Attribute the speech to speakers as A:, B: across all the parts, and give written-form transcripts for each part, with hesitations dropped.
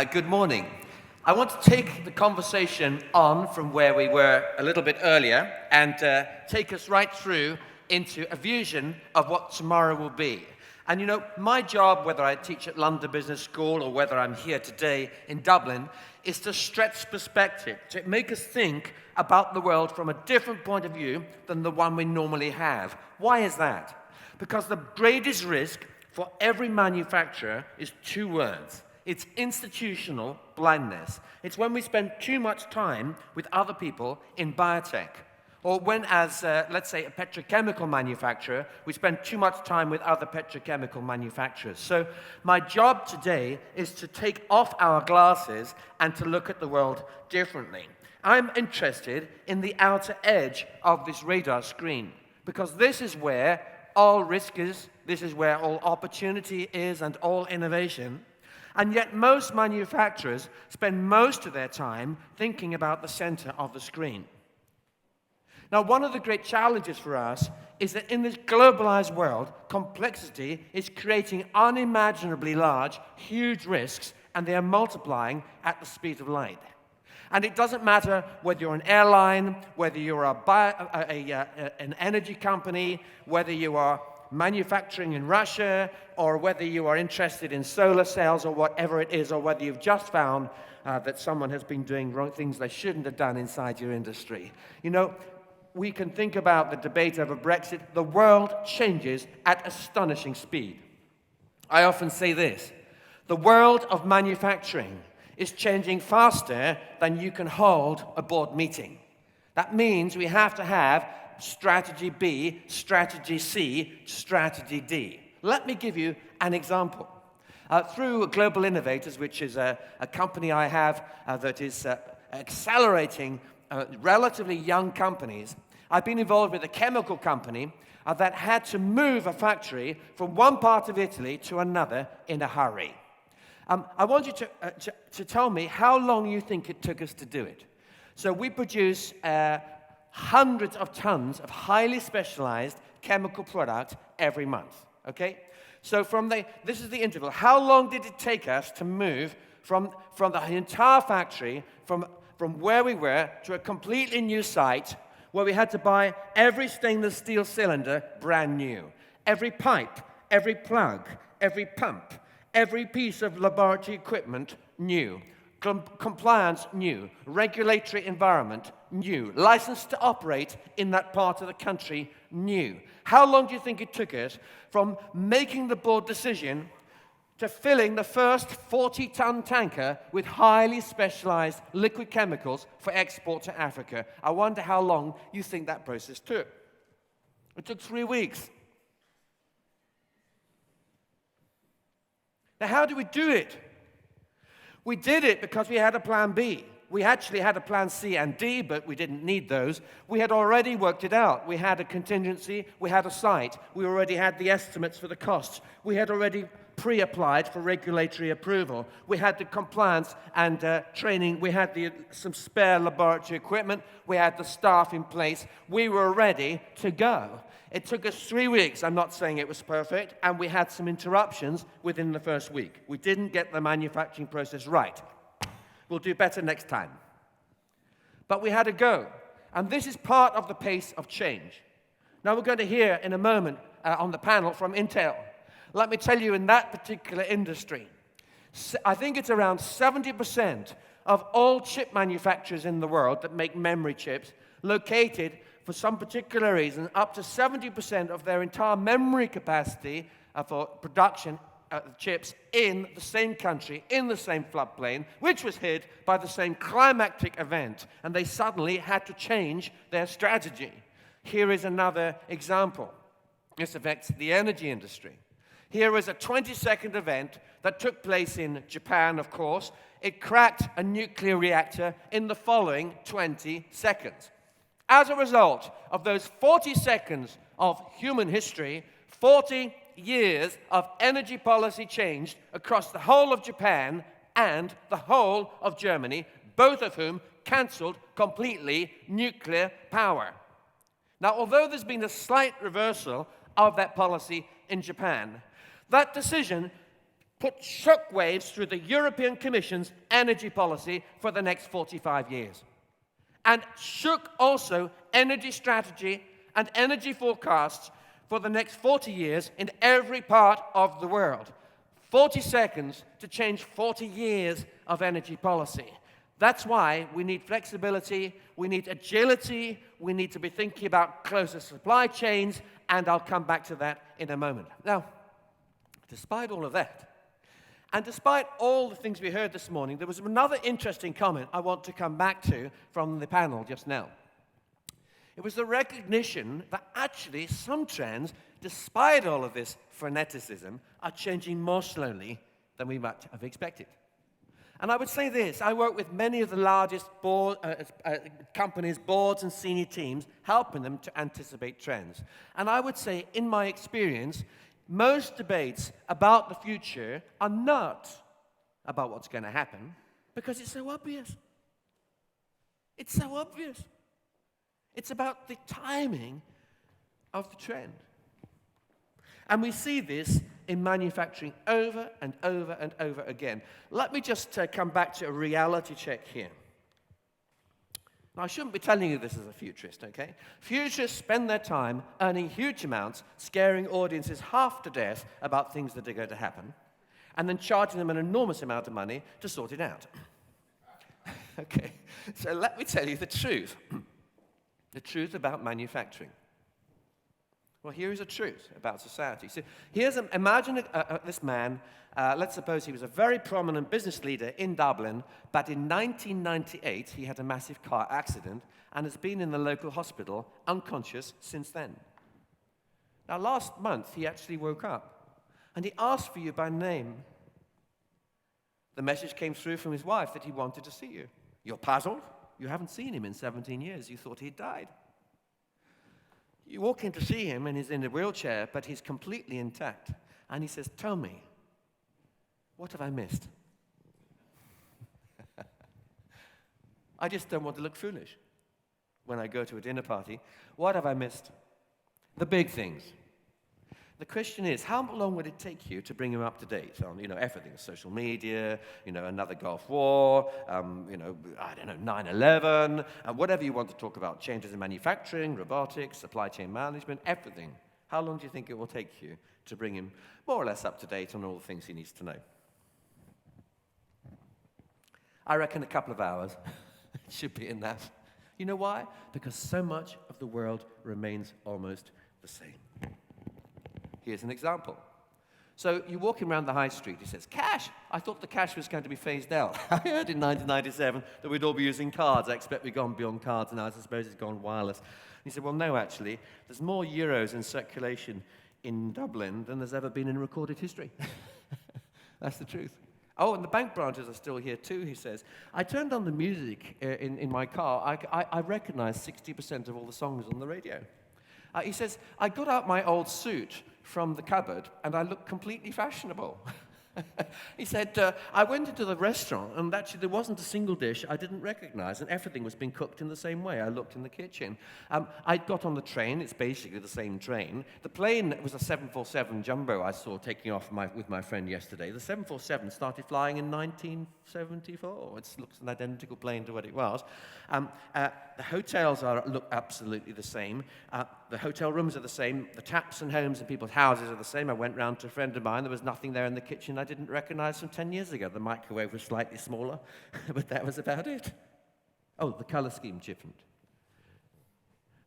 A: Good morning. I want to take the conversation on from where we were a little bit earlier and take us right through into a vision of what tomorrow will be. And you know, my job, whether I teach at London Business School or whether I'm here today in Dublin, is to stretch perspective, to make us think about the world from a different point of view than the one we normally have. Why is that? Because the greatest risk for every manufacturer is two words. It's institutional blindness. It's when we spend too much time with other people in biotech. Or when, as, let's say, a petrochemical manufacturer, we spend too much time with other petrochemical manufacturers. So my job today is to take off our glasses and to look at the world differently. I'm interested in the outer edge of this radar screen, because this is where all risk is, this is where all opportunity is and all innovation. And yet most manufacturers spend most of their time thinking about the center of the screen. Now, one of the great challenges for us is that in this globalized world, complexity is creating unimaginably large, huge risks, and they are multiplying at the speed of light. And it doesn't matter whether you're an airline, whether you're an energy company, whether you are manufacturing in Russia, or whether you are interested in solar cells or whatever it is, or whether you've just found that someone has been doing wrong things they shouldn't have done inside your industry. You know, we can think about the debate over Brexit. The world changes at astonishing speed. I often say this: the world of manufacturing is changing faster than you can hold a board meeting. That means we have to have strategy B, strategy C, strategy D. Let me give you an example. Through Global Innovators, which is a company I have that is accelerating relatively young companies, I've been involved with a chemical company that had to move a factory from one part of Italy to another in a hurry. I want you to tell me how long you think it took us to do it. So we produce hundreds of tons of highly specialized chemical product every month, okay? So this is the interval. How long did it take us to move from the entire factory, from where we were to a completely new site where we had to buy every stainless steel cylinder brand new, every pipe, every plug, every pump, every piece of laboratory equipment new, compliance new, regulatory environment new, license to operate in that part of the country new. How long do you think it took us from making the board decision to filling the first 40-ton tanker with highly specialized liquid chemicals for export to Africa? I wonder how long you think that process took. It took 3 weeks. Now, how do we do it? We did it because we had a plan B. We actually had a plan C and D, but we didn't need those. We had already worked it out. We had a contingency. We had a site. We already had the estimates for the costs. We had already pre-applied for regulatory approval. We had the compliance and training. We had some spare laboratory equipment. We had the staff in place. We were ready to go. It took us 3 weeks. I'm not saying it was perfect, and we had some interruptions within the first week. We didn't get the manufacturing process right. We'll do better next time. But we had a go, and this is part of the pace of change. Now we're going to hear in a moment on the panel from Intel. Let me tell you, in that particular industry, I think it's around 70% of all chip manufacturers in the world that make memory chips located for some particular reason, up to 70% of their entire memory capacity for production chips in the same country, in the same floodplain, which was hit by the same climactic event, and they suddenly had to change their strategy. Here is another example. This affects the energy industry. Here is a 20-second event that took place in Japan, of course. It cracked a nuclear reactor in the following 20 seconds. As a result of those 40 seconds of human history, 40 years of energy policy changed across the whole of Japan and the whole of Germany, both of whom cancelled completely nuclear power. Now, although there's been a slight reversal of that policy in Japan, that decision put shockwaves through the European Commission's energy policy for the next 45 years. And shook also energy strategy and energy forecasts for the next 40 years in every part of the world. 40 seconds to change 40 years of energy policy. That's why we need flexibility, we need agility, we need to be thinking about closer supply chains, and I'll come back to that in a moment. Now, despite all of that, and despite all the things we heard this morning, there was another interesting comment I want to come back to from the panel just now. It was the recognition that actually some trends, despite all of this freneticism, are changing more slowly than we might have expected. And I would say this, I work with many of the largest companies, boards and senior teams, helping them to anticipate trends. And I would say, in my experience, most debates about the future are not about what's going to happen, because it's so obvious. It's so obvious. It's about the timing of the trend. And we see this in manufacturing over and over and over again. Let me just come back to a reality check here. Now, I shouldn't be telling you this as a futurist, okay? Futurists spend their time earning huge amounts, scaring audiences half to death about things that are going to happen, and then charging them an enormous amount of money to sort it out. Okay, so let me tell you the truth. The truth about manufacturing. Well, here is a truth about society. So imagine this man, let's suppose he was a very prominent business leader in Dublin, but in 1998 he had a massive car accident and has been in the local hospital unconscious since then. Now, last month he actually woke up and he asked for you by name. The message came through from his wife that he wanted to see you. You're puzzled? You haven't seen him in 17 years. You thought he'd died. You walk in to see him, and he's in a wheelchair, but he's completely intact. And he says, tell me, what have I missed? I just don't want to look foolish when I go to a dinner party. What have I missed? The big things. The question is, how long would it take you to bring him up to date on, everything, social media, another Gulf War, I don't know, 9/11, whatever you want to talk about, changes in manufacturing, robotics, supply chain management, everything. How long do you think it will take you to bring him more or less up to date on all the things he needs to know? I reckon a couple of hours should be enough. You know why? Because so much of the world remains almost the same. Here's an example. So you're walking around the high street. He says, cash. I thought the cash was going to be phased out. I heard in 1997 that we'd all be using cards. I expect we've gone beyond cards now. I suppose it's gone wireless. And he said, well, no, actually. There's more euros in circulation in Dublin than there's ever been in recorded history. That's the truth. Oh, and the bank branches are still here too, he says. I turned on the music in my car. I recognized 60% of all the songs on the radio. He says, I got out my old suit from the cupboard, and I looked completely fashionable. He said, I went into the restaurant, and actually there wasn't a single dish I didn't recognize, and everything was being cooked in the same way. I looked in the kitchen. I got on the train. It's basically the same train. The plane was a 747 Jumbo I saw taking off with my friend yesterday. The 747 started flying in 1974. It looks an identical plane to what it was. The hotels look absolutely the same. The hotel rooms are the same. The taps and homes in people's houses are the same. I went round to a friend of mine. There was nothing there in the kitchen I didn't recognize from 10 years ago. The microwave was slightly smaller, but that was about it. Oh, the color scheme different.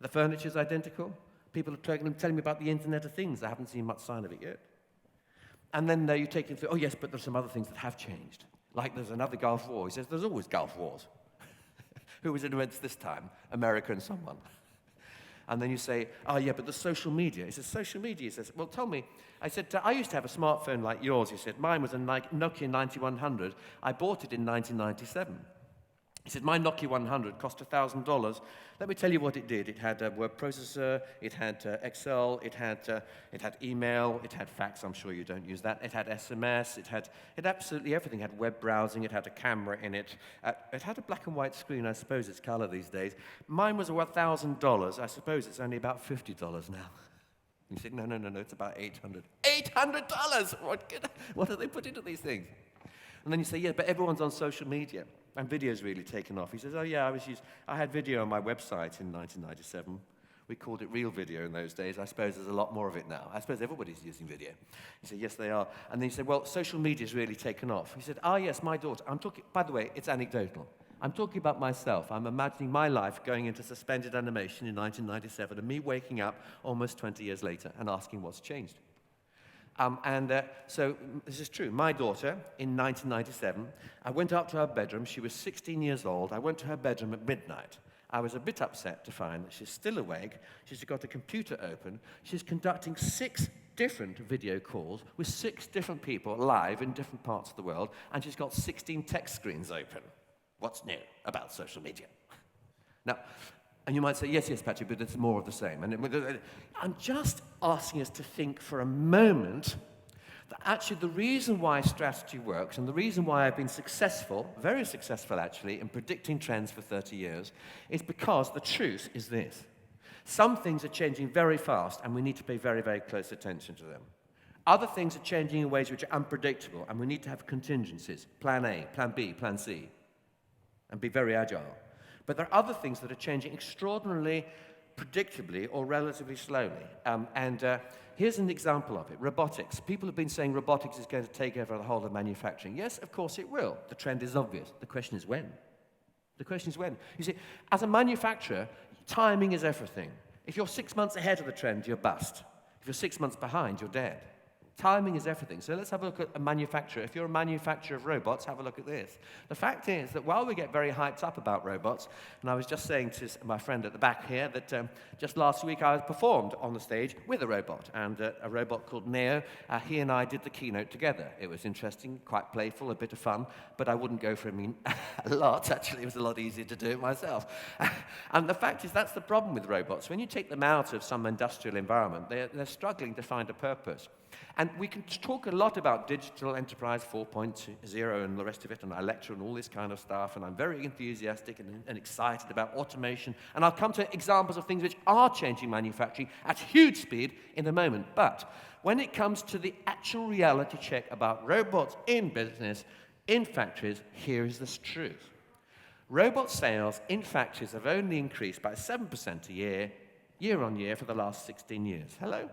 A: The furniture's identical. People are telling me about the Internet of Things. I haven't seen much sign of it yet. And then you take it through, oh yes, but there's some other things that have changed. Like there's another Gulf War. He says, there's always Gulf Wars. Who was influenced this time? America and someone. And then you say, oh, yeah, but the social media. He says, social media? He says, well, tell me. I said, I used to have a smartphone like yours. He said, mine was a Nokia 9100. I bought it in 1997. He said, my Nokia 100 cost $1,000. Let me tell you what it did. It had a word processor, it had Excel, it had email, it had fax. I'm sure you don't use that. It had SMS, it had absolutely everything. It had web browsing, it had a camera in it. It had a black and white screen. I suppose it's color these days. Mine was $1,000. I suppose it's only about $50 now. And you say, no, it's about $800. $800! What do they put into these things? And then you say, yeah, but everyone's on social media, and video's really taken off. He says, oh yeah, I had video on my website in 1997. We called it real video in those days. I suppose there's a lot more of it now. I suppose everybody's using video. He said, yes, they are. And then he said, well, social media's really taken off. He said, yes, my daughter. I'm talking, by the way, it's anecdotal. I'm talking about myself. I'm imagining my life going into suspended animation in 1997 and me waking up almost 20 years later and asking what's changed. So this is true. My daughter, in 1997, I went up to her bedroom. She was 16 years old. I went to her bedroom at midnight. I was a bit upset to find that she's still awake. She's got a computer open. She's conducting 6 different video calls with 6 different people live in different parts of the world, and she's got 16 text screens open. What's new about social media? Now, and you might say, yes, Patrick, but it's more of the same. And I'm just asking us to think for a moment that actually the reason why strategy works and the reason why I've been successful, very successful actually, in predicting trends for 30 years is because the truth is this. Some things are changing very fast and we need to pay very, very close attention to them. Other things are changing in ways which are unpredictable and we need to have contingencies, plan A, plan B, plan C, and be very agile. But there are other things that are changing extraordinarily predictably or relatively slowly. Here's an example of it, robotics. People have been saying robotics is going to take over the whole of manufacturing. Yes, of course it will. The trend is obvious. The question is when. The question is when. You see, as a manufacturer, timing is everything. If you're 6 months ahead of the trend, you're bust. If you're 6 months behind, you're dead. Timing is everything. So let's have a look at a manufacturer. If you're a manufacturer of robots, have a look at this. The fact is that while we get very hyped up about robots, and I was just saying to my friend at the back here that just last week I performed on the stage with a robot, and a robot called Neo. He and I did the keynote together. It was interesting, quite playful, a bit of fun, but I wouldn't go for him a lot. Actually, it was a lot easier to do it myself. And the fact is that's the problem with robots. When you take them out of some industrial environment, they're struggling to find a purpose. And we can talk a lot about digital enterprise 4.0 and the rest of it, and I lecture and all this kind of stuff, and I'm very enthusiastic and excited about automation. And I'll come to examples of things which are changing manufacturing at huge speed in a moment. But when it comes to the actual reality check about robots in business, in factories, here is the truth. Robot sales in factories have only increased by 7% a year on year for the last 16 years. Hello?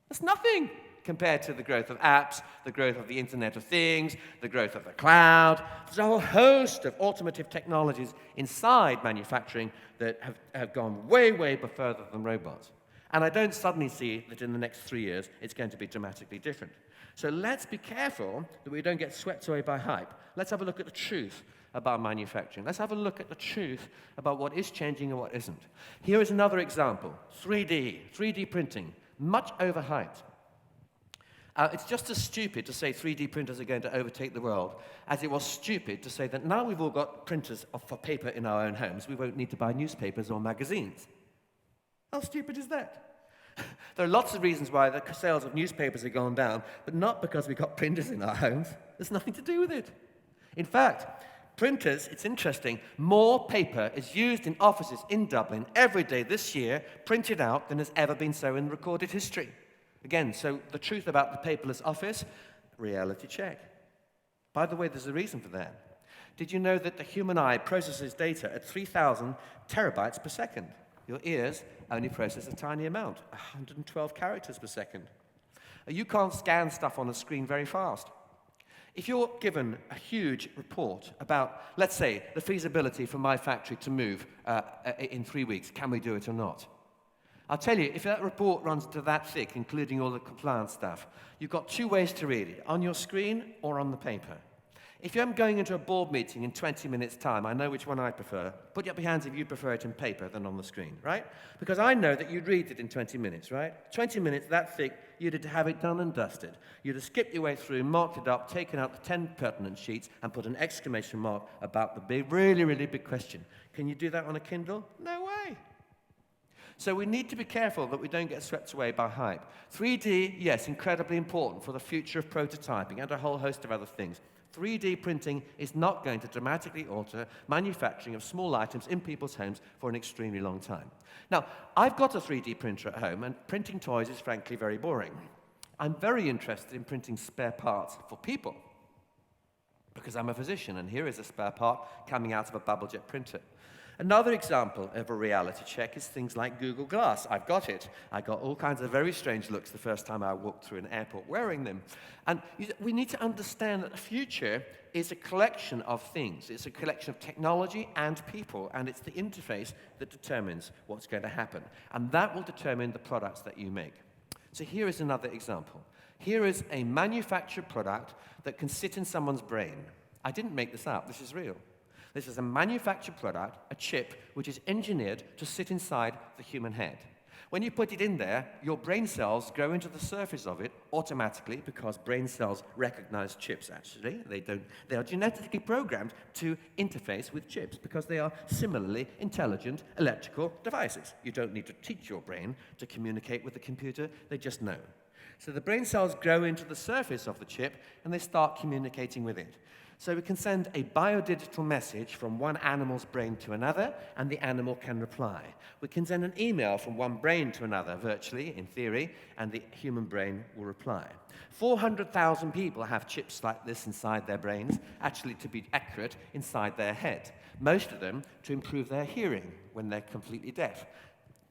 A: That's nothing compared to the growth of apps, the growth of the Internet of Things, the growth of the cloud. There's a whole host of automotive technologies inside manufacturing that have gone way, way further than robots. And I don't suddenly see that in the next 3 years it's going to be dramatically different. So let's be careful that we don't get swept away by hype. Let's have a look at the truth about manufacturing. Let's have a look at the truth about what is changing and what isn't. Here is another example, 3D printing. Much overhyped. It's just as stupid to say 3D printers are going to overtake the world as it was stupid to say that now we've all got printers for paper in our own homes, we won't need to buy newspapers or magazines. How stupid is that? There are lots of reasons why the sales of newspapers have gone down, but not because we've got printers in our homes. There's nothing to do with it. In fact, printers, it's interesting, more paper is used in offices in Dublin every day this year, printed out, than has ever been so in recorded history. Again, so the truth about the paperless office, reality check. By the way, there's a reason for that. Did you know that the human eye processes data at 3,000 terabytes per second? Your ears only process a tiny amount, 112 characters per second. You can't scan stuff on a screen very fast. If you're given a huge report about, let's say, the feasibility for my factory to move in 3 weeks, can we do it or not? I'll tell you, if that report runs to that thick, including all the compliance stuff, you've got 2 ways to read it, on your screen or on the paper. If I'm going into a board meeting in 20 minutes' time, I know which one I prefer. Put up your hands if you prefer it in paper than on the screen, right? Because I know that you'd read it in 20 minutes, right? 20 minutes, that thick, you'd have it done and dusted. You'd have skipped your way through, marked it up, taken out the 10 pertinent sheets, and put an exclamation mark about the big, really, really big question. Can you do that on a Kindle? No way. So we need to be careful that we don't get swept away by hype. 3D, yes, incredibly important for the future of prototyping and a whole host of other things. 3D printing is not going to dramatically alter manufacturing of small items in people's homes for an extremely long time. Now, I've got a 3D printer at home, and printing toys is frankly very boring. I'm very interested in printing spare parts for people, because I'm a physician, and here is a spare part coming out of a bubble jet printer. Another example of a reality check is things like Google Glass. I've got it. I got all kinds of very strange looks the first time I walked through an airport wearing them. And we need to understand that the future is a collection of things. It's a collection of technology and people, and it's the interface that determines what's going to happen. And that will determine the products that you make. So here is another example. Here is a manufactured product that can sit in someone's brain. I didn't make this up. This is real. This is a manufactured product, a chip, which is engineered to sit inside the human head. When you put it in there, your brain cells grow into the surface of it automatically, because brain cells recognize chips, actually. They are genetically programmed to interface with chips because they are similarly intelligent electrical devices. You don't need to teach your brain to communicate with the computer, they just know. So the brain cells grow into the surface of the chip, and they start communicating with it. So we can send a biodigital message from one animal's brain to another, and the animal can reply. We can send an email from one brain to another, virtually, in theory, and the human brain will reply. 400,000 people have chips like this inside their brains, actually, to be accurate, inside their head. Most of them to improve their hearing when they're completely deaf.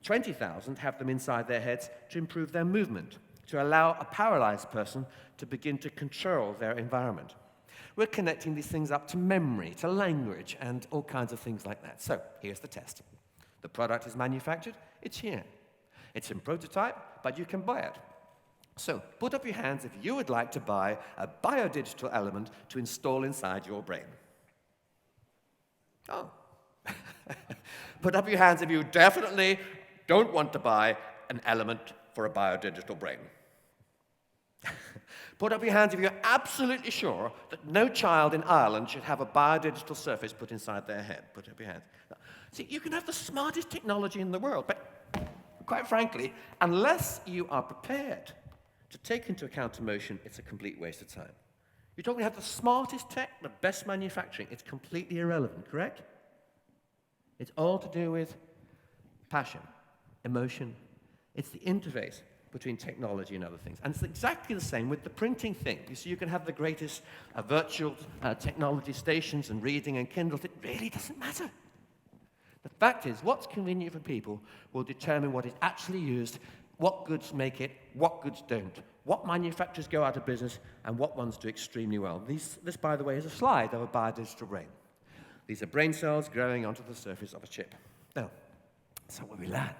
A: 20,000 have them inside their heads to improve their movement, to allow a paralyzed person to begin to control their environment. We're connecting these things up to memory, to language, and all kinds of things like that. So here's the test. The product is manufactured. It's here. It's in prototype, but you can buy it. So put up your hands if you would like to buy a biodigital element to install inside your brain. Oh. Put up your hands if you definitely don't want to buy an element for a biodigital brain. Put up your hands if you're absolutely sure that no child in Ireland should have a biodigital surface put inside their head. Put up your hands. See, you can have the smartest technology in the world, but quite frankly, unless you are prepared to take into account emotion, it's a complete waste of time. You're talking about the smartest tech, the best manufacturing. It's completely irrelevant, correct? It's all to do with passion, emotion. It's the interface between technology and other things. And it's exactly the same with the printing thing. You see, you can have the greatest virtual technology stations and reading and Kindle. It really doesn't matter. The fact is, what's convenient for people will determine what is actually used, what goods make it, what goods don't, what manufacturers go out of business, and what ones do extremely well. This, by the way, is a slide of a biodigital brain. These are brain cells growing onto the surface of a chip. Now, so what we learn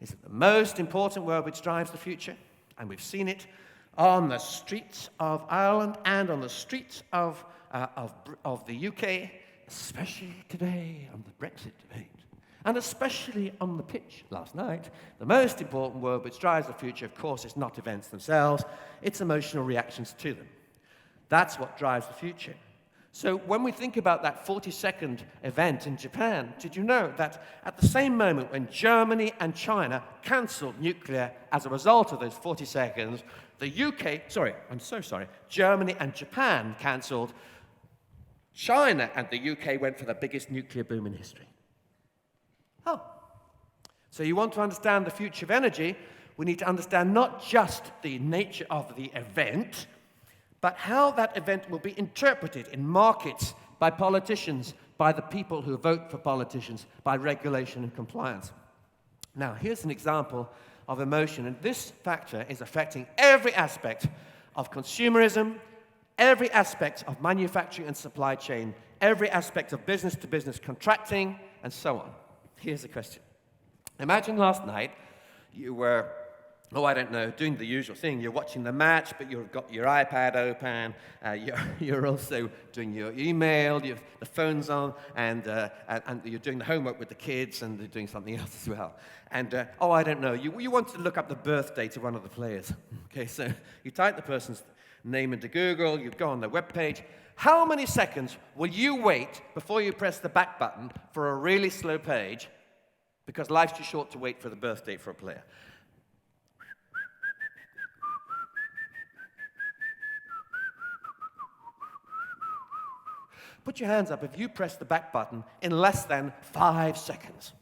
A: is that the most important word which drives the future, and we've seen it on the streets of Ireland and on the streets of the UK, especially today on the Brexit debate, and especially on the pitch last night, the most important word which drives the future, of course, is not events themselves, it's emotional reactions to them. That's what drives the future. So when we think about that 40-second event in Japan, did you know that at the same moment when Germany and China cancelled nuclear as a result of those 40 seconds, Germany and Japan cancelled, China and the UK went for the biggest nuclear boom in history. Oh. So you want to understand the future of energy, we need to understand not just the nature of the event, but how that event will be interpreted in markets, by politicians, by the people who vote for politicians, by regulation and compliance. Now, here's an example of emotion, and this factor is affecting every aspect of consumerism, every aspect of manufacturing and supply chain, every aspect of business-to-business contracting, and so on. Here's the question. Imagine last night you were doing the usual thing. You're watching the match, but you've got your iPad open. You're also doing your email. The phone's on, and you're doing the homework with the kids, and they're doing something else as well. And you want to look up the birthday to one of the players. Okay, so you type the person's name into Google. You go on their webpage. How many seconds will you wait before you press the back button for a really slow page because life's too short to wait for the birthday for a player. Put your hands up if you press the back button in less than 5 seconds.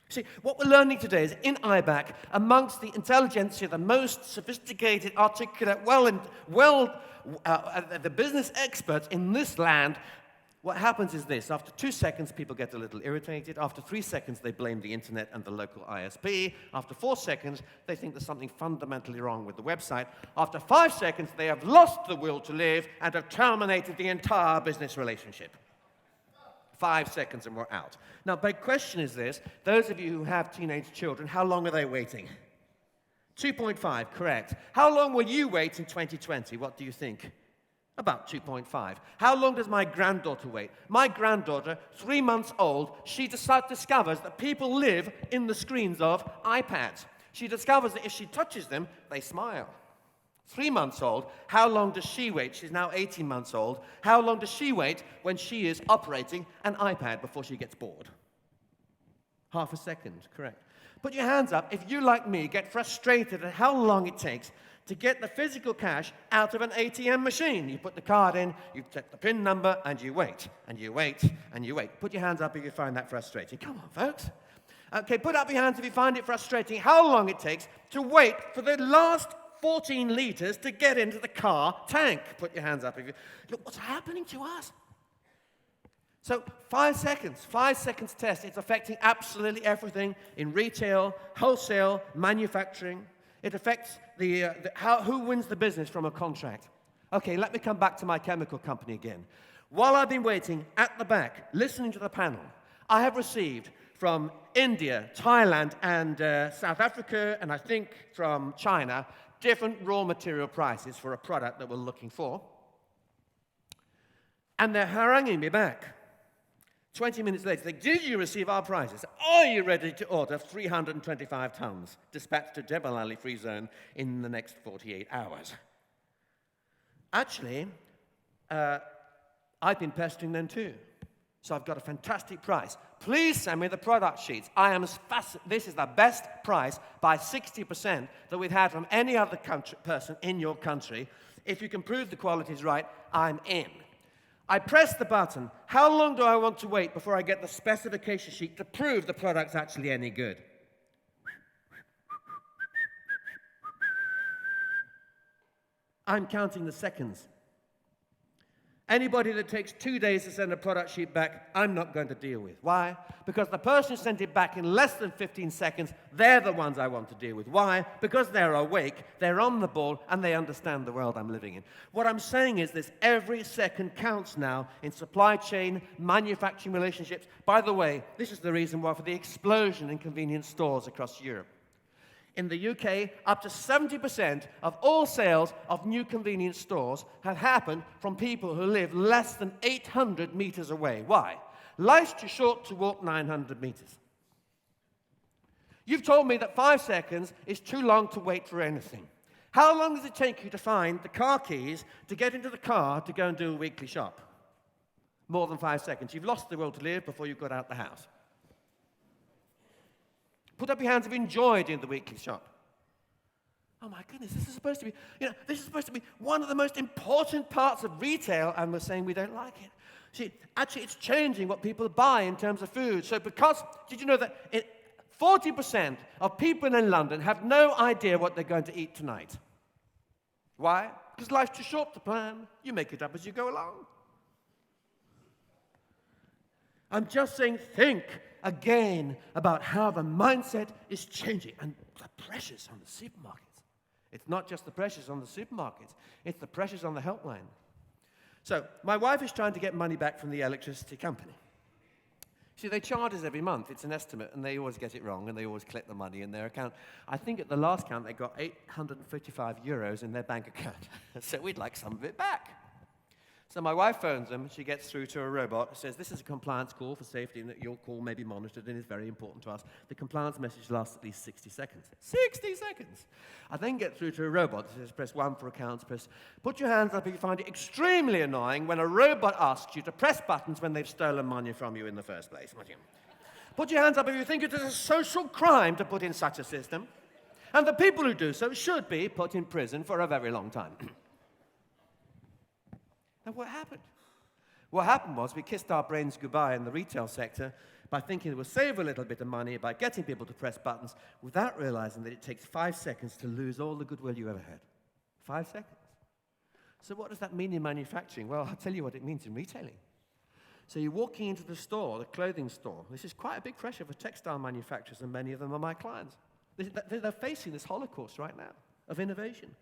A: See, what we're learning today is in Ibec, amongst the intelligentsia, the most sophisticated, articulate, the business experts in this land, what happens is this. After 2 seconds, people get a little irritated. After 3 seconds, they blame the internet and the local ISP. After 4 seconds, they think there's something fundamentally wrong with the website. After 5 seconds, they have lost the will to live and have terminated the entire business relationship. 5 seconds and we're out. Now, big question is this. Those of you who have teenage children, how long are they waiting? 2.5, correct. How long will you wait in 2020? What do you think? About 2.5. How long does my granddaughter wait? My granddaughter, 3 months old, she discovers that people live in the screens of iPads. She discovers that if she touches them, they smile. 3 months old, how long does she wait? She's now 18 months old. How long does she wait when she is operating an iPad before she gets bored? Half a second, correct. Put your hands up if you, like me, get frustrated at how long it takes to get the physical cash out of an ATM machine. You put the card in, you check the PIN number, and you wait, and you wait, and you wait. Put your hands up if you find that frustrating. Come on, folks. Okay, put up your hands if you find it frustrating how long it takes to wait for the last 14 liters to get into the car tank. Put your hands up if you... Look, what's happening to us? So 5 seconds test. It's affecting absolutely everything in retail, wholesale, manufacturing. It affects who wins the business from a contract. Okay, let me come back to my chemical company again. While I've been waiting at the back, listening to the panel, I have received from India, Thailand, and South Africa, and I think from China, different raw material prices for a product that we're looking for. And they're haranguing me back. 20 minutes later, they say, did you receive our prices? Are you ready to order 325 tons dispatched to Jebel Ali Free Zone in the next 48 hours? Actually, I've been pestering them too. So I've got a fantastic price. Please send me the product sheets. This is the best price by 60% that we've had from any other person in your country. If you can prove the quality is right, I'm in. I press the button. How long do I want to wait before I get the specification sheet to prove the product's actually any good? I'm counting the seconds. Anybody that takes 2 days to send a product sheet back, I'm not going to deal with. Why? Because the person who sent it back in less than 15 seconds, they're the ones I want to deal with. Why? Because they're awake, they're on the ball, and they understand the world I'm living in. What I'm saying is this: every second counts now in supply chain, manufacturing relationships. By the way, this is the reason why for the explosion in convenience stores across Europe. In the UK, up to 70% of all sales of new convenience stores have happened from people who live less than 800 meters away. Why? Life's too short to walk 900 meters. You've told me that 5 seconds is too long to wait for anything. How long does it take you to find the car keys to get into the car to go and do a weekly shop? More than 5 seconds. You've lost the will to live before you've got out the house. Put up your hands if you enjoyed doing the weekly shop. Oh my goodness, this is supposed to be one of the most important parts of retail, and we're saying we don't like it. See, actually, it's changing what people buy in terms of food. So did you know that 40% of people in London have no idea what they're going to eat tonight? Why? Because life's too short to plan. You make it up as you go along. I'm just saying, think again about how the mindset is changing and the pressures on the supermarkets. It's not just the pressures on the supermarkets, it's the pressures on the helpline. So my wife is trying to get money back from the electricity company. See, they charge us every month. It's an estimate, and they always get it wrong, and they always collect the money in their account. I think at the last count, they got 855 euros in their bank account. So we'd like some of it back. So my wife phones them, she gets through to a robot, says, this is a compliance call for safety and that your call may be monitored and is very important to us. The compliance message lasts at least 60 seconds. 60 seconds! I then get through to a robot that says, press 1 for accounts, put your hands up if you find it extremely annoying when a robot asks you to press buttons when they've stolen money from you in the first place. Put your hands up if you think it is a social crime to put in such a system. And the people who do so should be put in prison for a very long time. Now, what happened? What happened was we kissed our brains goodbye in the retail sector by thinking it would save a little bit of money by getting people to press buttons without realizing that it takes 5 seconds to lose all the goodwill you ever had. 5 seconds. So what does that mean in manufacturing? Well, I'll tell you what it means in retailing. So you're walking into the store, the clothing store. This is quite a big pressure for textile manufacturers, and many of them are my clients. They're facing this holocaust right now of innovation.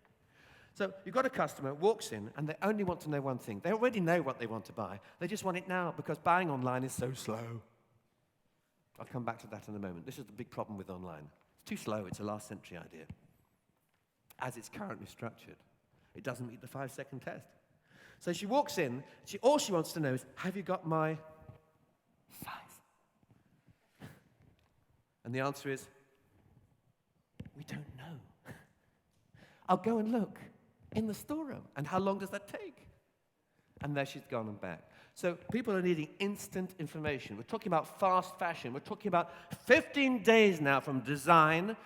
A: So you've got a customer, walks in, and they only want to know one thing. They already know what they want to buy. They just want it now because buying online is so slow. I'll come back to that in a moment. This is the big problem with online. It's too slow. It's a last century idea. As it's currently structured, it doesn't meet the 5-second test. So she walks in. All she wants to know is, have you got my size? And the answer is, we don't know. I'll go and look in the storeroom. And how long does that take? And there she's gone and back. So people are needing instant information. We're talking about fast fashion. We're talking about 15 days now from design,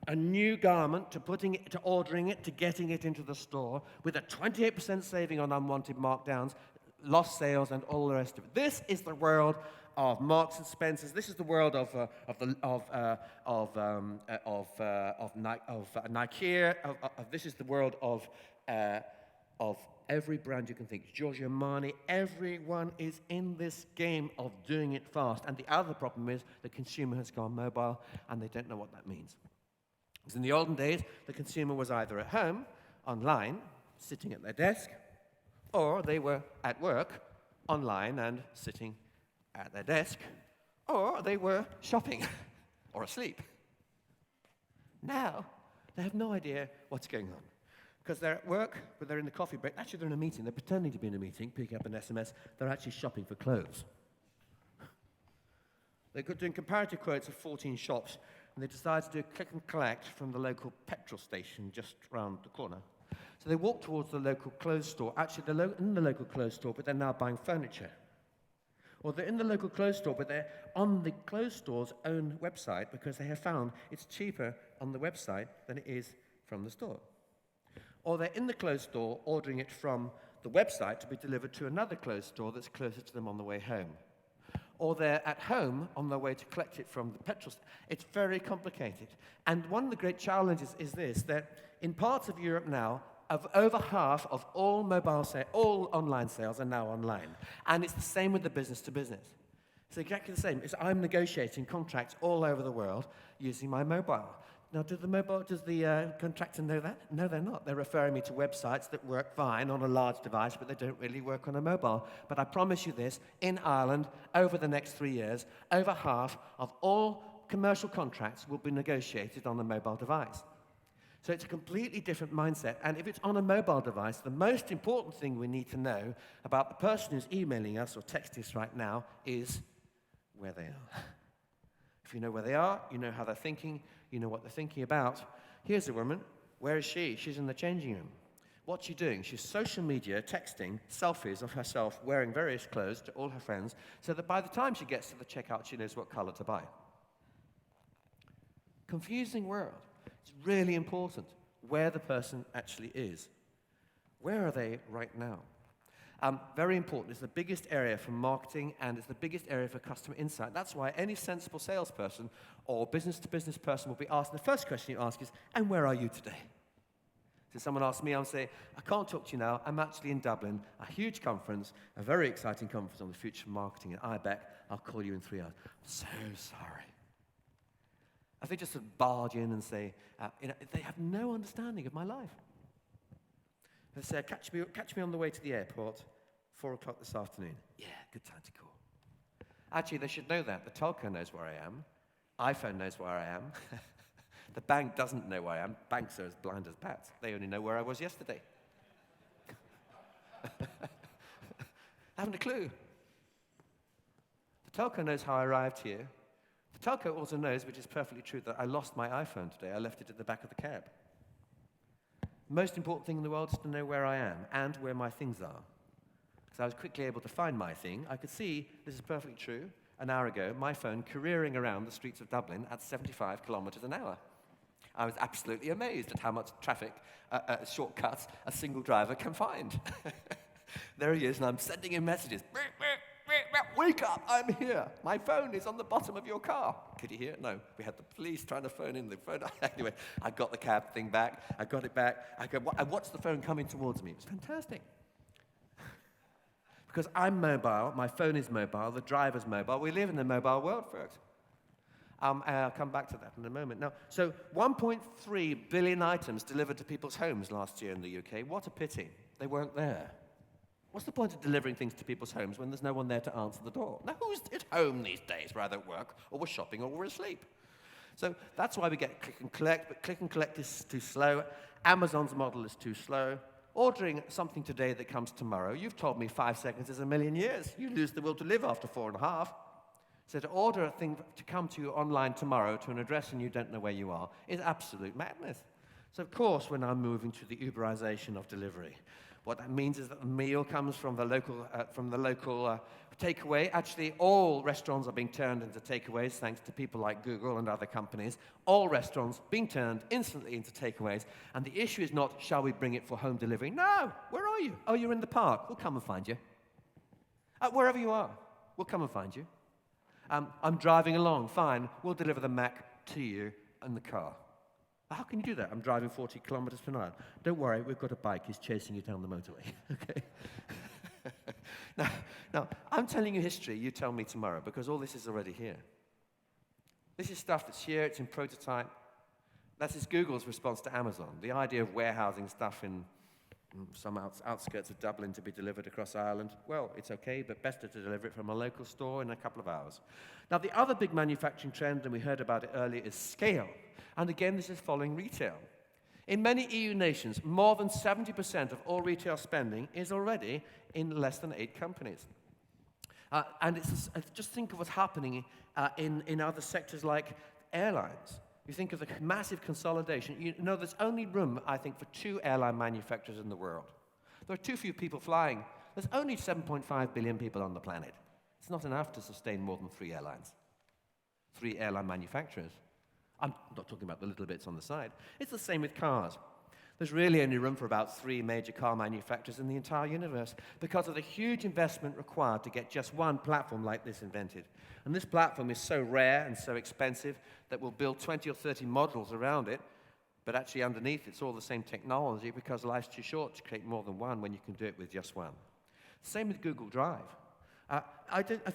A: a new garment, to putting it, to ordering it, to getting it into the store, with a 28% saving on unwanted markdowns, lost sales, and all the rest of it. This is the world of Marks and Spencers. This is the world of Nike. This is the world of every brand you can think. Giorgio Armani. Everyone is in this game of doing it fast. And the other problem is the consumer has gone mobile, and they don't know what that means. Because in the olden days, the consumer was either at home, online, sitting at their desk, or they were at work, online, and sitting at their desk, or they were shopping or asleep. Now, they have no idea what's going on. Because they're at work, but they're in the coffee break. Actually, they're in a meeting. They're pretending to be in a meeting, picking up an SMS. They're actually shopping for clothes. They're doing comparative quotes of 14 shops, and they decide to do a click and collect from the local petrol station just round the corner. So they walk towards the local clothes store. Actually, they're in the local clothes store, but they're now buying furniture. Or they're in the local clothes store, but they're on the clothes store's own website because they have found it's cheaper on the website than it is from the store. Or they're in the clothes store ordering it from the website to be delivered to another clothes store that's closer to them on the way home. Or they're at home on their way to collect it from the petrol station. It's very complicated. And one of the great challenges is this, that in parts of Europe now, over half of all all online sales are now online. And it's the same with the business to business. It's exactly the same. I'm negotiating contracts all over the world using my mobile. Now, does the contractor know that? No, they're not. They're referring me to websites that work fine on a large device, but they don't really work on a mobile. But I promise you this, in Ireland, over the next 3 years, over half of all commercial contracts will be negotiated on a mobile device. So it's a completely different mindset. And if it's on a mobile device, the most important thing we need to know about the person who's emailing us or texting us right now is where they are. If you know where they are, you know how they're thinking, you know what they're thinking about. Here's a woman. Where is she? She's in the changing room. What's she doing? She's social media, texting selfies of herself wearing various clothes to all her friends so that by the time she gets to the checkout, she knows what color to buy. Confusing world. It's really important where the person actually is. Where are they right now? Very important. It's the biggest area for marketing, and it's the biggest area for customer insight. That's why any sensible salesperson or business-to-business person will be asked, the first question you ask is, and where are you today? So someone asks me, I'll say, I can't talk to you now. I'm actually in Dublin, a huge conference, a very exciting conference on the future of marketing at Ibec. I'll call you in 3 hours. I'm so sorry. I think just sort of barge in and say, they have no understanding of my life. They say, catch me on the way to the airport, 4 o'clock this afternoon. Yeah, good time to call. Actually, they should know that. The telco knows where I am. iPhone knows where I am. The bank doesn't know where I am. Banks are as blind as bats. They only know where I was yesterday. I haven't a clue. The telco knows how I arrived here. The telco also knows, which is perfectly true, that I lost my iPhone today. I left it at the back of the cab. The most important thing in the world is to know where I am and where my things are. Because I was quickly able to find my thing. I could see this is perfectly true. an hour ago, my phone careering around the streets of Dublin at 75 kilometers an hour. I was absolutely amazed at how much traffic, shortcuts a single driver can find. There he is, and I'm sending him messages. Wake up, I'm here. My phone is on the bottom of your car. Could you hear it? No. We had the police trying to phone in the phone. Anyway, I got the cab thing back. I got it back. I watched the phone coming towards me. It was fantastic. Because I'm mobile, my phone is mobile, the driver's mobile. We live in a mobile world, folks. I'll come back to that in a moment. Now, so 1.3 billion items delivered to people's homes last year in the UK. What a pity. They weren't there. What's the point of delivering things to people's homes when there's no one there to answer the door? Now, who's at home these days? We're either at work, or we're shopping, or we're asleep. So that's why we get click and collect, but click and collect is too slow. Amazon's model is too slow. Ordering something today that comes tomorrow, you've told me 5 seconds is a million years. You lose the will to live after 4.5. So to order a thing to come to you online tomorrow to an address and you don't know where you are is absolute madness. So of course we're now moving to the Uberization of delivery. What that means is that the meal comes from the local takeaway. Actually, all restaurants are being turned into takeaways thanks to people like Google and other companies. All restaurants being turned instantly into takeaways. And the issue is not, shall we bring it for home delivery? No! Where are you? Oh, you're in the park. We'll come and find you. Wherever you are, we'll come and find you. I'm driving along. Fine. We'll deliver the Mac to you in the car. How can you do that? I'm driving 40 kilometers per hour. Don't worry, we've got a bike. He's chasing you down the motorway. Okay? Now, I'm telling you history. You tell me tomorrow, because all this is already here. This is stuff that's here. It's in prototype. That is Google's response to Amazon. The idea of warehousing stuff in some outskirts of Dublin to be delivered across Ireland, well, it's okay, but better to deliver it from a local store in a couple of hours. Now, the other big manufacturing trend, and we heard about it earlier, is scale. And again, this is following retail. In many EU nations, more than 70% of all retail spending is already in less than 8 companies. And just think of what's happening in other sectors like airlines. You think of the massive consolidation. You know, there's only room, I think, for 2 airline manufacturers in the world. There are too few people flying. There's only 7.5 billion people on the planet. It's not enough to sustain more than 3 airlines, 3 airline manufacturers. I'm not talking about the little bits on the side. It's the same with cars. There's really only room for about 3 major car manufacturers in the entire universe because of the huge investment required to get just one platform like this invented. And this platform is so rare and so expensive that we'll build 20 or 30 models around it, but actually underneath it's all the same technology because life's too short to create more than one when you can do it with just one. Same with Google Drive.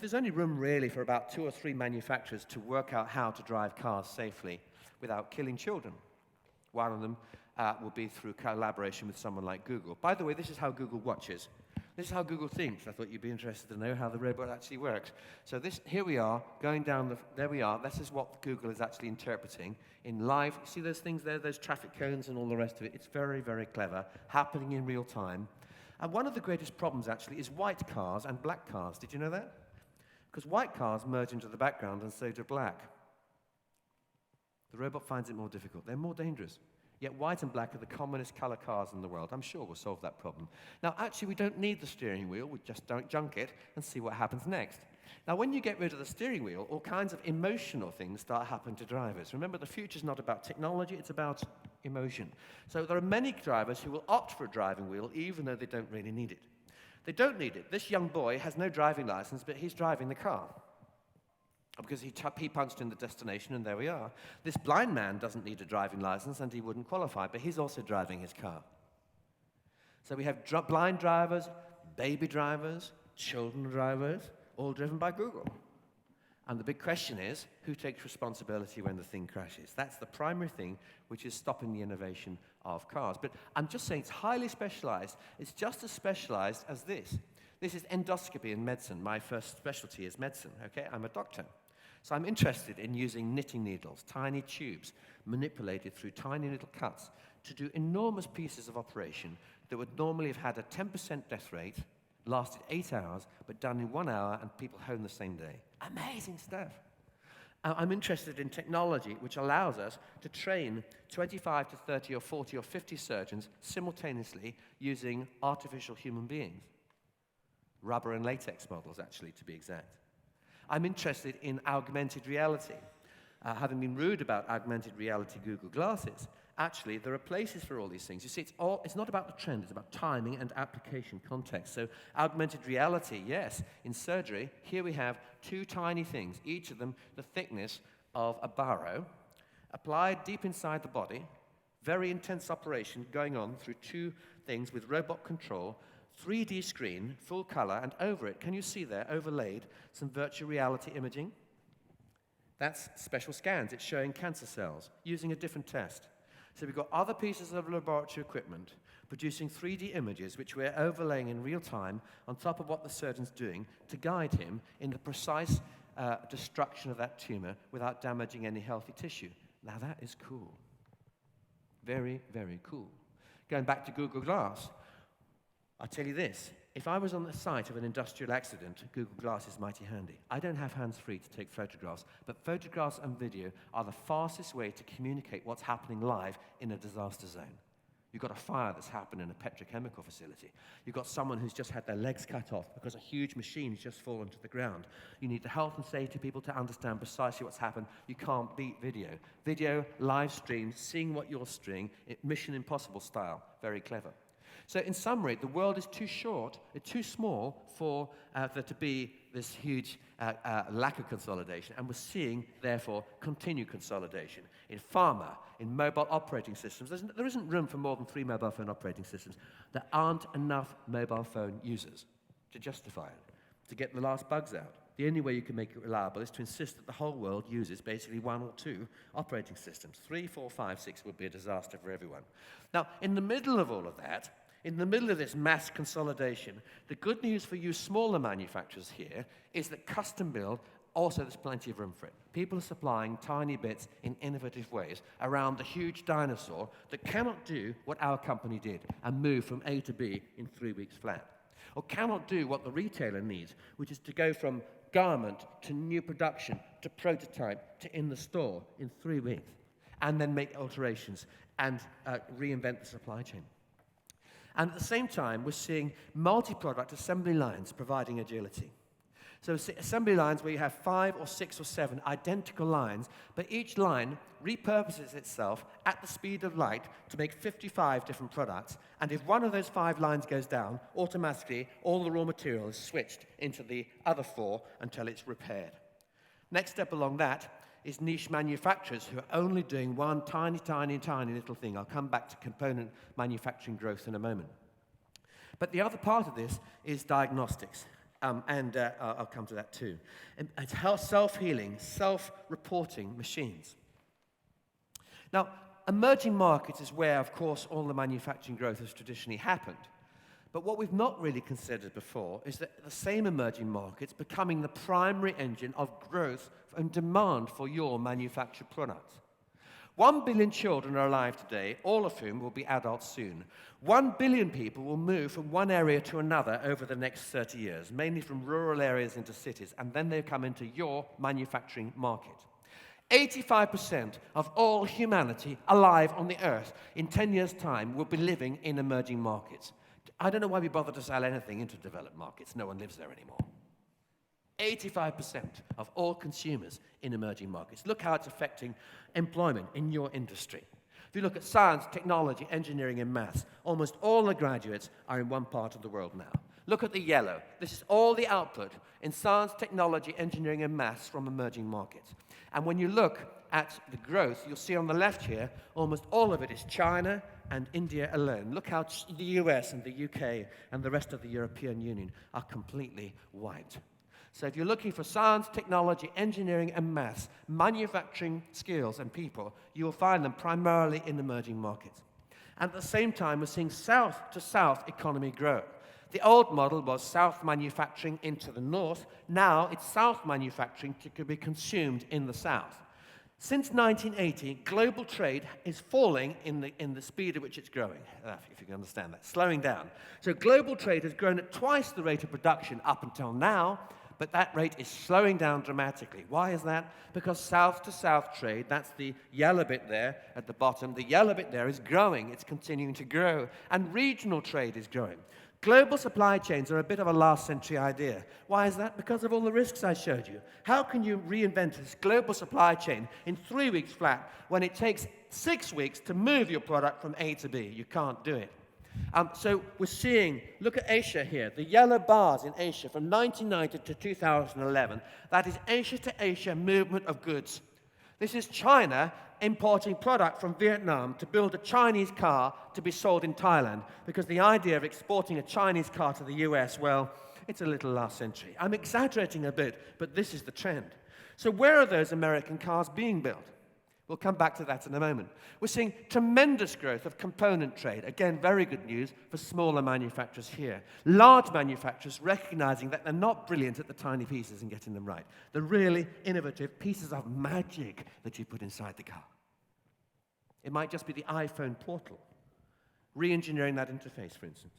A: There's only room really for about 2 or 3 manufacturers to work out how to drive cars safely without killing children. One of them will be through collaboration with someone like Google. By the way, this is how Google watches. This is how Google thinks. I thought you'd be interested to know how the robot actually works. So here we are, going down there we are. This is what Google is actually interpreting in live. See those things there, those traffic cones and all the rest of it? It's very, very clever, happening in real time. And one of the greatest problems, actually, is white cars and black cars. Did you know that? Because white cars merge into the background and so do black. The robot finds it more difficult. They're more dangerous. Yet white and black are the commonest color cars in the world. I'm sure we'll solve that problem. Now, actually, we don't need the steering wheel. We just don't junk it and see what happens next. Now, when you get rid of the steering wheel, all kinds of emotional things start happening to drivers. Remember, the future's not about technology, it's about emotion. So there are many drivers who will opt for a driving wheel even though they don't really need it. They don't need it. This young boy has no driving license, but he's driving the car because he punched in the destination and there we are. This blind man doesn't need a driving license and he wouldn't qualify, but he's also driving his car. So we have blind drivers, baby drivers, children drivers, all driven by Google. And the big question is, who takes responsibility when the thing crashes? That's the primary thing which is stopping the innovation of cars. But I'm just saying it's highly specialized. It's just as specialized as this. This is endoscopy in medicine. My first specialty is medicine, okay? I'm a doctor. So I'm interested in using knitting needles, tiny tubes, manipulated through tiny little cuts to do enormous pieces of operation that would normally have had a 10% death rate, lasted 8 hours, but done in 1 hour and people home the same day. Amazing stuff. I'm interested in technology which allows us to train 25 to 30 or 40 or 50 surgeons simultaneously using artificial human beings. Rubber and latex models, actually, to be exact. I'm interested in augmented reality. Having been rude about augmented reality Google Glasses, actually, there are places for all these things. You see, it's not about the trend, it's about timing and application context. So augmented reality, yes, in surgery, here we have two tiny things, each of them the thickness of a barrow, applied deep inside the body, very intense operation going on through two things with robot control, 3D screen, full color, and over it, can you see there, overlaid, some virtual reality imaging? That's special scans. It's showing cancer cells using a different test. So we've got other pieces of laboratory equipment producing 3D images which we're overlaying in real time on top of what the surgeon's doing to guide him in the precise destruction of that tumor without damaging any healthy tissue. Now that is cool. Very, very cool. Going back to Google Glass, I'll tell you this. If I was on the site of an industrial accident, Google Glass is mighty handy. I don't have hands-free to take photographs, but photographs and video are the fastest way to communicate what's happening live in a disaster zone. You've got a fire that's happened in a petrochemical facility. You've got someone who's just had their legs cut off because a huge machine has just fallen to the ground. You need the health and safety people to understand precisely what's happened. You can't beat video. Video, live stream, seeing what you're seeing, Mission Impossible style. Very clever. So in summary, the world is too short, too small for there to be this huge lack of consolidation. And we're seeing, therefore, continued consolidation. In pharma, in mobile operating systems, there isn't room for more than 3 mobile phone operating systems. There aren't enough mobile phone users to justify it, to get the last bugs out. The only way you can make it reliable is to insist that the whole world uses basically 1 or 2 operating systems. 3, 4, 5, 6 would be a disaster for everyone. Now, in the middle of all of that, in the middle of this mass consolidation, the good news for you smaller manufacturers here is that custom build, also there's plenty of room for it. People are supplying tiny bits in innovative ways around the huge dinosaur that cannot do what our company did and move from A to B in 3 weeks flat. Or cannot do what the retailer needs, which is to go from garment to new production to prototype to in the store in 3 weeks, and then make alterations and reinvent the supply chain. And at the same time, we're seeing multi-product assembly lines providing agility. So assembly lines where you have 5 or 6 or 7 identical lines, but each line repurposes itself at the speed of light to make 55 different products. And if one of those 5 lines goes down, automatically all the raw material is switched into the other 4 until it's repaired. Next step along that is niche manufacturers who are only doing one tiny, tiny, tiny little thing. I'll come back to component manufacturing growth in a moment. But the other part of this is diagnostics, and I'll come to that too. And it's self-healing, self-reporting machines. Now, emerging markets is where, of course, all the manufacturing growth has traditionally happened. But what we've not really considered before is that the same emerging markets becoming the primary engine of growth and demand for your manufactured products. 1 billion children are alive today, all of whom will be adults soon. 1 billion people will move from one area to another over the next 30 years, mainly from rural areas into cities, and then they come into your manufacturing market. 85% of all humanity alive on the earth in 10 years' time will be living in emerging markets. I don't know why we bother to sell anything into developed markets. No one lives there anymore. 85% of all consumers in emerging markets. Look how it's affecting employment in your industry. If you look at science, technology, engineering, and maths, almost all the graduates are in one part of the world now. Look at the yellow. This is all the output in science, technology, engineering, and maths from emerging markets. And when you look at the growth, you'll see on the left here, almost all of it is China and India alone. Look how the US and the UK and the rest of the European Union are completely wiped. So if you're looking for science, technology, engineering, and maths, manufacturing skills and people, you will find them primarily in emerging markets. And at the same time, we're seeing south-to-south economy grow. The old model was south manufacturing into the north. Now it's south manufacturing to be consumed in the south. Since 1980, global trade is falling in the speed at which it's growing, if you can understand that, slowing down. So global trade has grown at twice the rate of production up until now, but that rate is slowing down dramatically. Why is that? Because south-to-south trade, that's the yellow bit there at the bottom, the yellow bit there is growing, it's continuing to grow, and regional trade is growing. Global supply chains are a bit of a last century idea. Why is that? Because of all the risks I showed you. How can you reinvent this global supply chain in 3 weeks flat when it takes 6 weeks to move your product from A to B? You can't do it. So we're seeing, look at Asia here, the yellow bars in Asia from 1990 to 2011. That is Asia to Asia movement of goods. This is China importing product from Vietnam to build a Chinese car to be sold in Thailand, because the idea of exporting a Chinese car to the US, well, it's a little last century. I'm exaggerating a bit, but this is the trend. So where are those American cars being built? We'll come back to that in a moment. We're seeing tremendous growth of component trade. Again, very good news for smaller manufacturers here. Large manufacturers recognizing that they're not brilliant at the tiny pieces and getting them right. The really innovative pieces of magic that you put inside the car. It might just be the iPhone portal. Re-engineering that interface, for instance.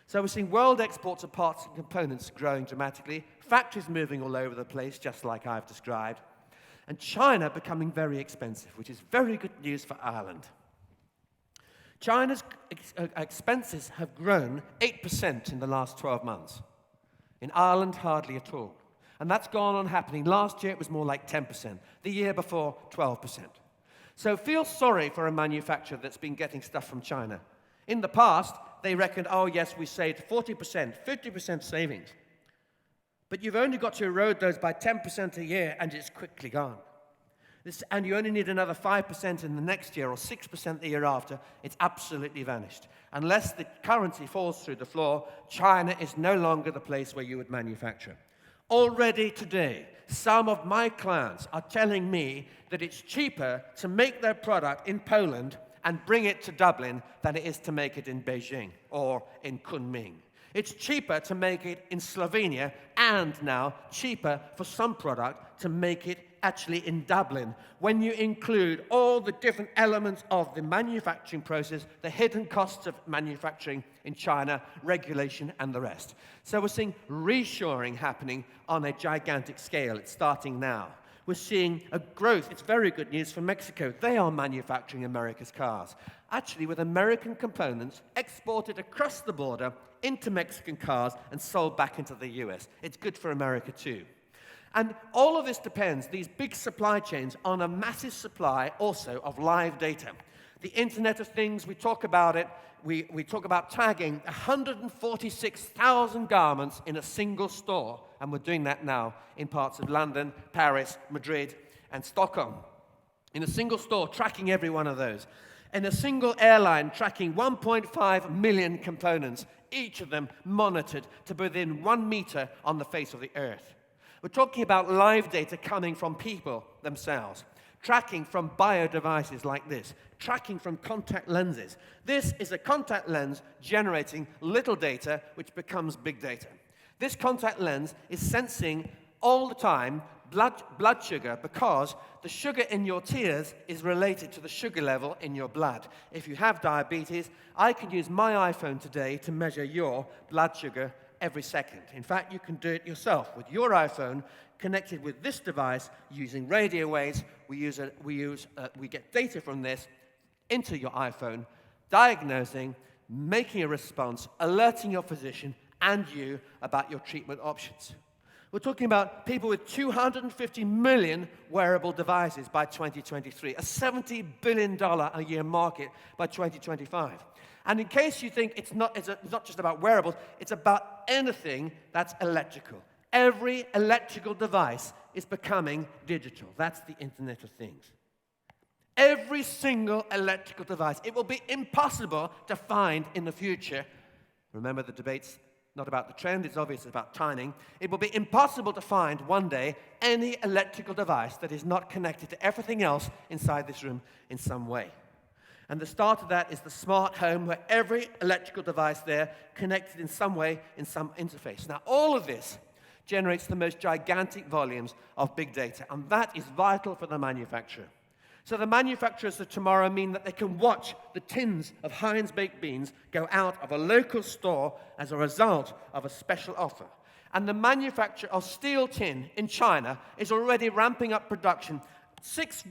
A: So we're seeing world exports of parts and components growing dramatically. Factories moving all over the place, just like I've described. And China becoming very expensive, which is very good news for Ireland. China's expenses have grown 8% in the last 12 months. In Ireland, hardly at all. And that's gone on happening. Last year, it was more like 10%. The year before, 12%. So feel sorry for a manufacturer that's been getting stuff from China. In the past, they reckoned, oh yes, we saved 40%, 50% savings. But you've only got to erode those by 10% a year, and it's quickly gone. And you only need another 5% in the next year, or 6% the year after. It's absolutely vanished. Unless the currency falls through the floor, China is no longer the place where you would manufacture. Already today, some of my clients are telling me that it's cheaper to make their product in Poland and bring it to Dublin than it is to make it in Beijing or in Kunming. It's cheaper to make it in Slovenia, and now cheaper for some product to make it actually in Dublin, when you include all the different elements of the manufacturing process, the hidden costs of manufacturing in China, regulation, and the rest. So we're seeing reshoring happening on a gigantic scale. It's starting now. We're seeing a growth. It's very good news for Mexico. They are manufacturing America's cars, actually with American components exported across the border into Mexican cars and sold back into the US. It's good for America too. And all of this depends, these big supply chains, on a massive supply also of live data. The Internet of Things, we talk about it. We talk about tagging 146,000 garments in a single store. And we're doing that now in parts of London, Paris, Madrid, and Stockholm. In a single store, tracking every one of those. In a single airline, tracking 1.5 million components, each of them monitored to within 1 meter on the face of the earth. We're talking about live data coming from people themselves, tracking from bio devices like this, tracking from contact lenses. This is a contact lens generating little data, which becomes big data. This contact lens is sensing all the time blood sugar, because the sugar in your tears is related to the sugar level in your blood. If you have diabetes, I can use my iPhone today to measure your blood sugar every second. In fact, you can do it yourself with your iPhone connected with this device using radio waves. We get data from this into your iPhone, diagnosing, making a response, alerting your physician and you about your treatment options. We're talking about people with 250 million wearable devices by 2023, a $70 billion a year market by 2025. And in case you think it's not just about wearables, it's about anything that's electrical. Every electrical device is becoming digital. That's the Internet of Things. Every single electrical device. It will be impossible to find in the future. Remember, the debate's not about the trend, it's obvious, it's about timing. It will be impossible to find one day any electrical device that is not connected to everything else inside this room in some way. And the start of that is the smart home, where every electrical device there connected in some way, in some interface. Now, all of this generates the most gigantic volumes of big data, and that is vital for the manufacturer. So the manufacturers of tomorrow mean that they can watch the tins of Heinz baked beans go out of a local store as a result of a special offer. And the manufacturer of steel tin in China is already ramping up production 6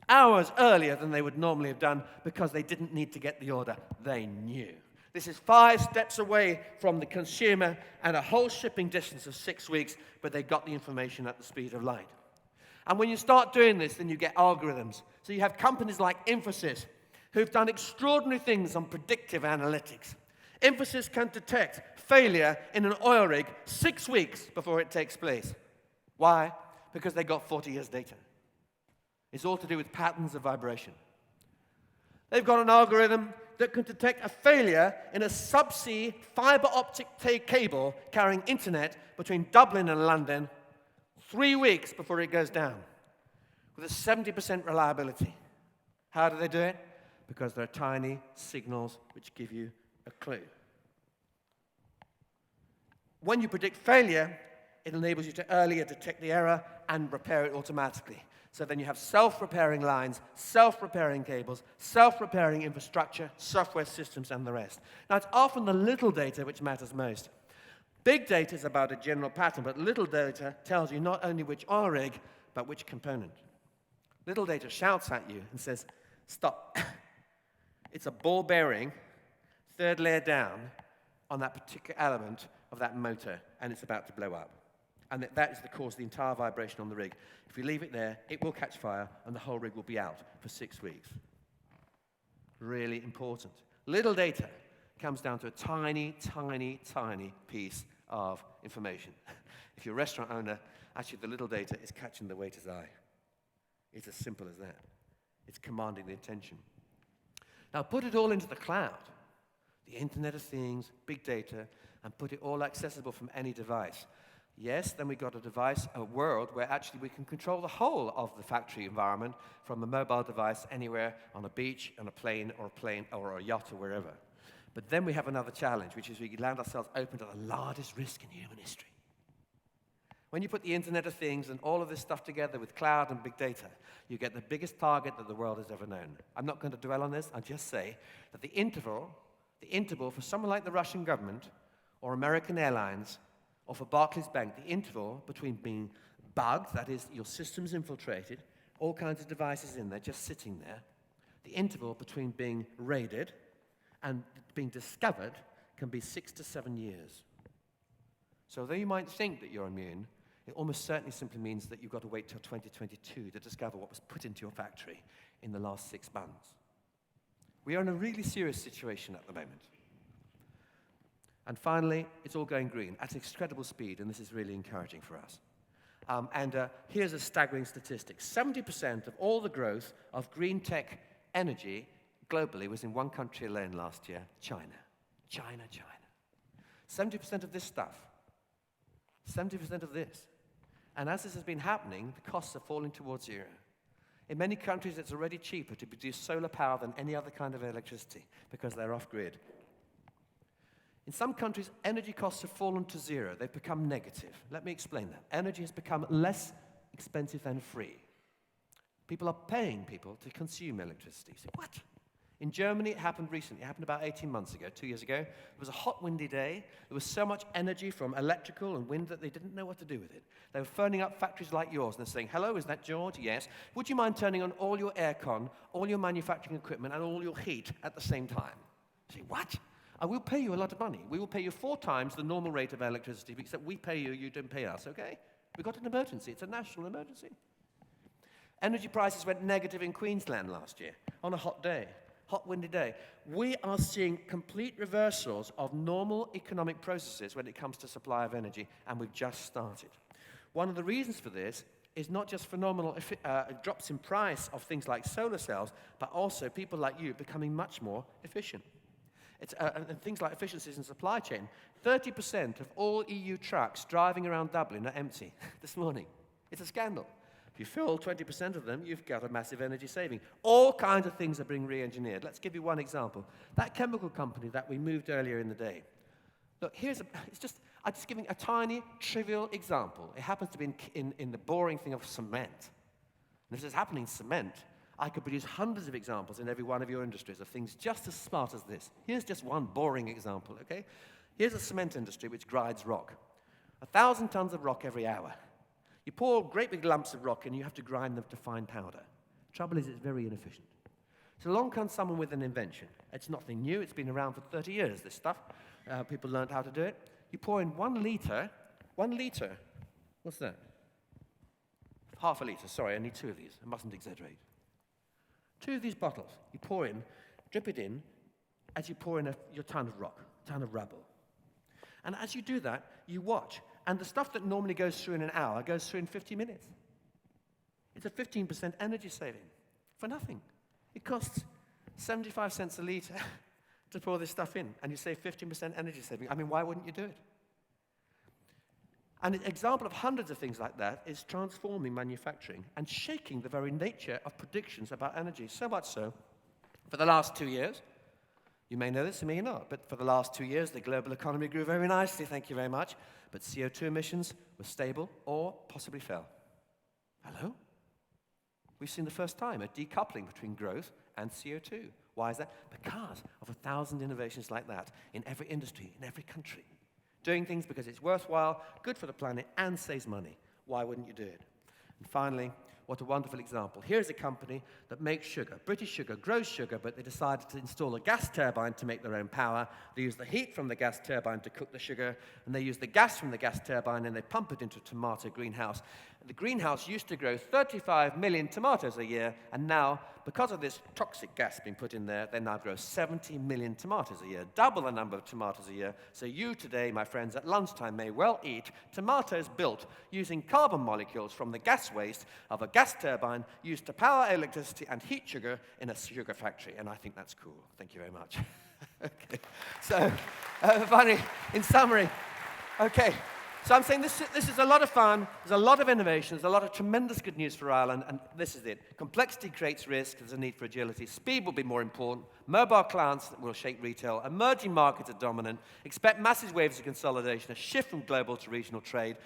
A: hours earlier than they would normally have done, because they didn't need to get the order. They knew. This is 5 steps away from the consumer and a whole shipping distance of 6 weeks, but they got the information at the speed of light. And when you start doing this, then you get algorithms. So you have companies like Infosys, who've done extraordinary things on predictive analytics. Infosys can detect failure in an oil rig 6 weeks before it takes place. Why? Because they got 40 years data. It's all to do with patterns of vibration. They've got an algorithm that can detect a failure in a subsea fiber optic cable carrying internet between Dublin and London 3 weeks before it goes down, with a 70% reliability. How do they do it? Because they're tiny signals which give you a clue. When you predict failure, it enables you to earlier detect the error and repair it automatically. So then you have self-repairing lines, self-repairing cables, self-repairing infrastructure, software systems, and the rest. Now, it's often the little data which matters most. Big data is about a general pattern, but little data tells you not only which oil rig, but which component. Little data shouts at you and says, stop. It's a ball bearing, 3rd layer down, on that particular element of that motor, and it's about to blow up. And that is the cause of the entire vibration on the rig. If you leave it there, it will catch fire, and the whole rig will be out for 6 weeks. Really important. Little data comes down to a tiny, tiny, tiny piece of information. If you're a restaurant owner, actually the little data is catching the waiter's eye. It's as simple as that. It's commanding the attention. Now put it all into the cloud, the Internet of Things, big data, and put it all accessible from any device. Yes, then we got a world where actually we can control the whole of the factory environment from a mobile device anywhere on a beach, on a plane or a yacht or wherever. But then we have another challenge, which is we land ourselves open to the largest risk in human history. When you put the Internet of Things and all of this stuff together with cloud and big data, you get the biggest target that the world has ever known. I'm not going to dwell on this. I'll just say that the interval for someone like the Russian government or American Airlines or for Barclays Bank, the interval between being bugged, that is, your system's infiltrated, all kinds of devices in there just sitting there, the interval between being raided and being discovered can be 6 to 7 years. So though you might think that you're immune, it almost certainly simply means that you've got to wait till 2022 to discover what was put into your factory in the last 6 months. We are in a really serious situation at the moment. And finally, it's all going green at incredible speed, and this is really encouraging for us. Here's a staggering statistic. 70% of all the growth of green tech energy globally was in one country alone last year, China. China. 70% of this stuff. 70% of this. And as this has been happening, the costs are falling towards zero. In many countries, it's already cheaper to produce solar power than any other kind of electricity because they're off-grid. In some countries, energy costs have fallen to zero. They've become negative. Let me explain that. Energy has become less expensive than free. People are paying people to consume electricity. You say, what? In Germany, it happened recently. It happened about 18 months ago, 2 years ago. It was a hot, windy day. There was so much energy from electrical and wind that they didn't know what to do with it. They were phoning up factories like yours and they're saying, hello, is that George? Yes. Would you mind turning on all your aircon, all your manufacturing equipment, and all your heat at the same time? You say, what? I will pay you a lot of money. We will pay you 4 times the normal rate of electricity, except we pay you, you don't pay us, okay? We've got an emergency. It's a national emergency. Energy prices went negative in Queensland last year on a hot day. Hot, windy day. We are seeing complete reversals of normal economic processes when it comes to supply of energy, and we've just started. One of the reasons for this is not just phenomenal drops in price of things like solar cells, but also people like you becoming much more efficient. And things like efficiencies in supply chain. 30% of all EU trucks driving around Dublin are empty this morning. It's a scandal. If you fill 20% of them, you've got a massive energy saving. All kinds of things are being re-engineered. Let's give you one example. That chemical company that we moved earlier in the day. Look, I'm just giving a tiny, trivial example. It happens to be in the boring thing of cement. And if this is happening in cement, I could produce hundreds of examples in every one of your industries of things just as smart as this. Here's just one boring example, okay? Here's a cement industry which grinds rock. 1,000 tons of rock every hour. You pour great big lumps of rock and you have to grind them to fine powder. Trouble is, it's very inefficient. So along comes someone with an invention. It's nothing new. It's been around for 30 years, this stuff. People learned how to do it. You pour in 1 liter. What's that? Half a liter. Sorry, I need 2 of these. I mustn't exaggerate. 2 of these bottles. You pour in, drip it in, as you pour in your ton of rock, ton of rubble. And as you do that, you watch. And the stuff that normally goes through in an hour goes through in 50 minutes. It's a 15% energy saving for nothing. It costs 75 cents a litre to pour this stuff in, and you save 15% energy saving. I mean, why wouldn't you do it? And an example of hundreds of things like that is transforming manufacturing and shaking the very nature of predictions about energy. So much so, for the last 2 years, you may know this, you may not, but for the last 2 years, the global economy grew very nicely, thank you very much, but CO2 emissions were stable or possibly fell. Hello? We've seen the first time a decoupling between growth and CO2. Why is that? Because of 1,000 innovations like that in every industry, in every country. Doing things because it's worthwhile, good for the planet, and saves money. Why wouldn't you do it? And finally, what a wonderful example. Here's a company that makes sugar. British Sugar grows sugar, but they decided to install a gas turbine to make their own power. They use the heat from the gas turbine to cook the sugar, and they use the gas from the gas turbine, and they pump it into a tomato greenhouse. The greenhouse used to grow 35 million tomatoes a year, and now, because of this toxic gas being put in there, they now grow 70 million tomatoes a year, double the number of tomatoes a year. So you today, my friends, at lunchtime may well eat tomatoes built using carbon molecules from the gas waste of a gas turbine used to power electricity and heat sugar in a sugar factory. And I think that's cool. Thank you very much. Okay. So, finally, in summary, okay. So I'm saying this is a lot of fun, there's a lot of innovation, there's a lot of tremendous good news for Ireland, and this is it. Complexity creates risk, there's a need for agility. Speed will be more important. Mobile clients will shake retail. Emerging markets are dominant. Expect massive waves of consolidation, a shift from global to regional trade.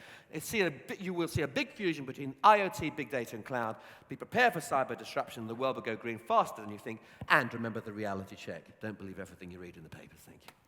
A: You will see a big fusion between IoT, big data, and cloud. Be prepared for cyber disruption. The world will go green faster than you think. And remember the reality check. Don't believe everything you read in the papers. Thank you.